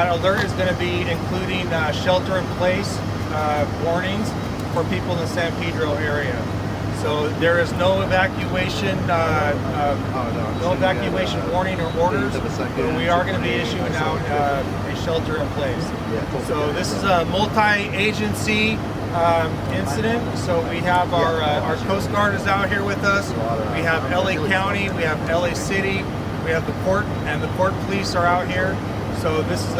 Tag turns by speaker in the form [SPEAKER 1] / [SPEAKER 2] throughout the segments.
[SPEAKER 1] That alert is going to be including shelter-in-place warnings for people in the San Pedro area. So there is no evacuation, warning or orders, but we are going to be issuing out a shelter-in-place. So this is a multi-agency incident. So we have our Coast Guard is out here with us. We have LA County, we have LA City, we have the port, and the port police are out here. So this is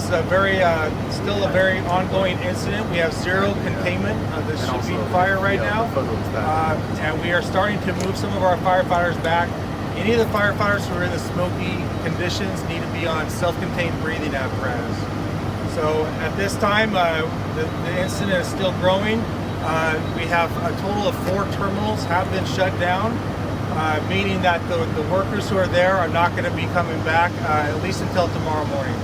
[SPEAKER 1] a very still a very ongoing incident. We have zero containment of this shipping fire right now, and we are starting to move some of our firefighters back. Any of the firefighters who are in the smoky conditions need to be on self-contained breathing apparatus. So at this time, the incident is still growing. We have a total of 4 terminals have been shut down, meaning that the workers who are there are not going to be coming back at least until tomorrow morning.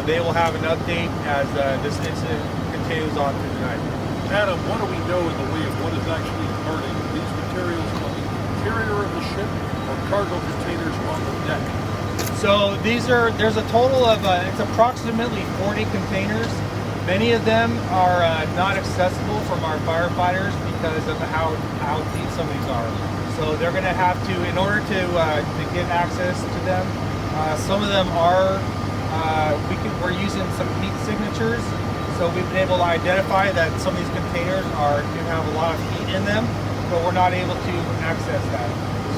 [SPEAKER 1] They will have an update as this incident continues on through the night.
[SPEAKER 2] Adam, what do we know in the way of what is actually burning? These materials on the interior of the ship or cargo containers on the deck?
[SPEAKER 1] So there's a total of, it's approximately 40 containers. Many of them are not accessible from our firefighters because of how deep some of these are. So they're going to have to, in order to get access to them, some of them are, we're using some heat signatures. So we've been able to identify that some of these containers do have a lot of heat in them, but we're not able to access that.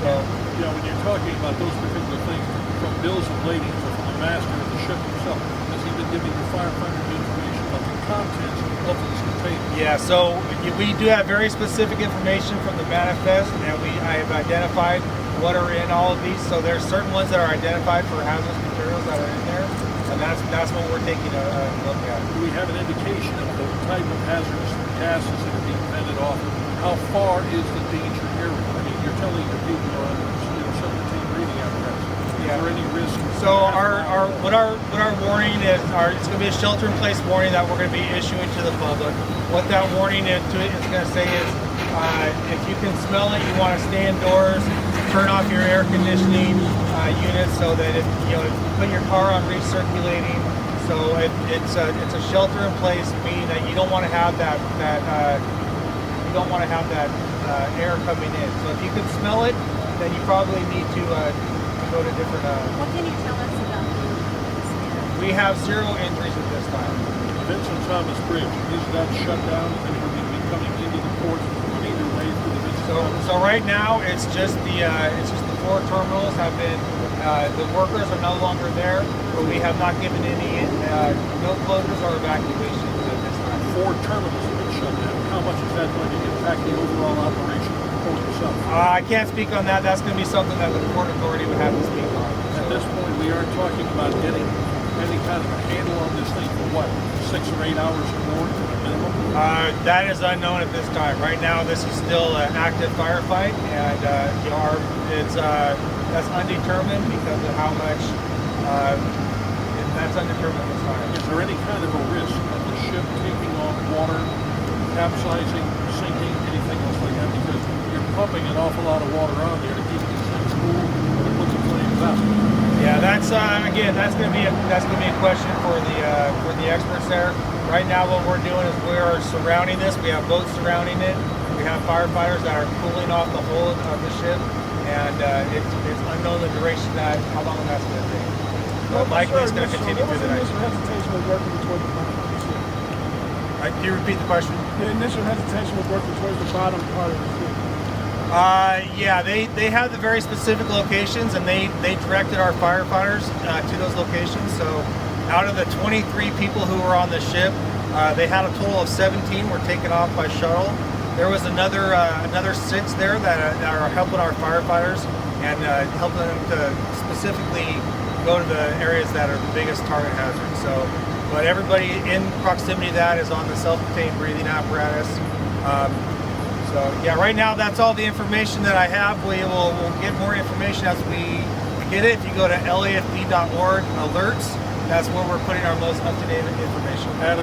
[SPEAKER 1] So
[SPEAKER 2] yeah, when you're talking about those particular things, from bills of lading or from the master of the ship himself, has he been giving the firefighters information about the contents of these containers?
[SPEAKER 1] Yeah, so we do have very specific information from the manifest, and I have identified what are in all of these. So there's certain ones that are identified for hazardous materials that are in there, and that's what we're taking a look at.
[SPEAKER 2] Do we have an indication of the type of hazardous gases that are being vented off? How far is the danger area? I mean, you're telling the people are under self-contained breathing apparatus. Is there any risk?
[SPEAKER 1] So what our warning is, it's going to be a shelter-in-place warning that we're going to be issuing to the public. What that warning is going to say is, if you can smell it, you want to stay indoors. Turn off your air conditioning units so that put your car on recirculating. So it's a shelter-in-place, meaning that you don't want to have that air coming in. So if you can smell it, then you probably need to go to different.
[SPEAKER 3] What can you tell us about the incident?
[SPEAKER 1] We have 0 injuries at this time.
[SPEAKER 2] Vincent Thomas Bridge, is that shut down? And are we coming into the ports on either way through the Vincent?
[SPEAKER 1] So right now it's just the 4 terminals have been. The workers are no longer there, but we have not given any no closures or evacuations at this time.
[SPEAKER 2] 4 terminals have been shut down. How much is that going to impact the overall operation of the port itself?
[SPEAKER 1] I can't speak on that. That's going to be something that the Port Authority would have to speak on.
[SPEAKER 2] At this point, we are talking about getting any kind of a handle on this thing for what, 6 or 8 hours or more to the minimum?
[SPEAKER 1] That is unknown at this time. Right now, this is still an active firefight, and that's undetermined because of how much. That's undetermined at this time.
[SPEAKER 2] Is there any kind of a risk of the ship taking on water, capsizing, sinking, anything else like that? Because you're pumping an awful lot of water on there to keep these things cool and to put the flames out.
[SPEAKER 1] Yeah, that's again, that's going to be a question for the experts there. Right now, what we're doing is we're surrounding this. We have boats surrounding it. We have firefighters that are cooling off the whole of the ship, and it's unknown the duration how long that's going to take. But likely it's going to continue through the night.
[SPEAKER 4] Initial hesitation was working towards the bottom of the ship.
[SPEAKER 1] Can you repeat the question?
[SPEAKER 4] The initial hesitation was working towards the bottom part of the ship.
[SPEAKER 1] Yeah, they have the very specific locations, and they directed our firefighters to those locations. So out of the 23 people who were on the ship, they had a total of 17 were taken off by shuttle. There was another 6 there that are helping our firefighters and helping them to specifically go to the areas that are the biggest target hazards. So, but everybody in proximity to that is on the self-contained breathing apparatus. So yeah, right now that's all the information that I have. We'll get more information as we get it. If you go to LAFD.org alerts, that's where we're putting our most up-to-date information.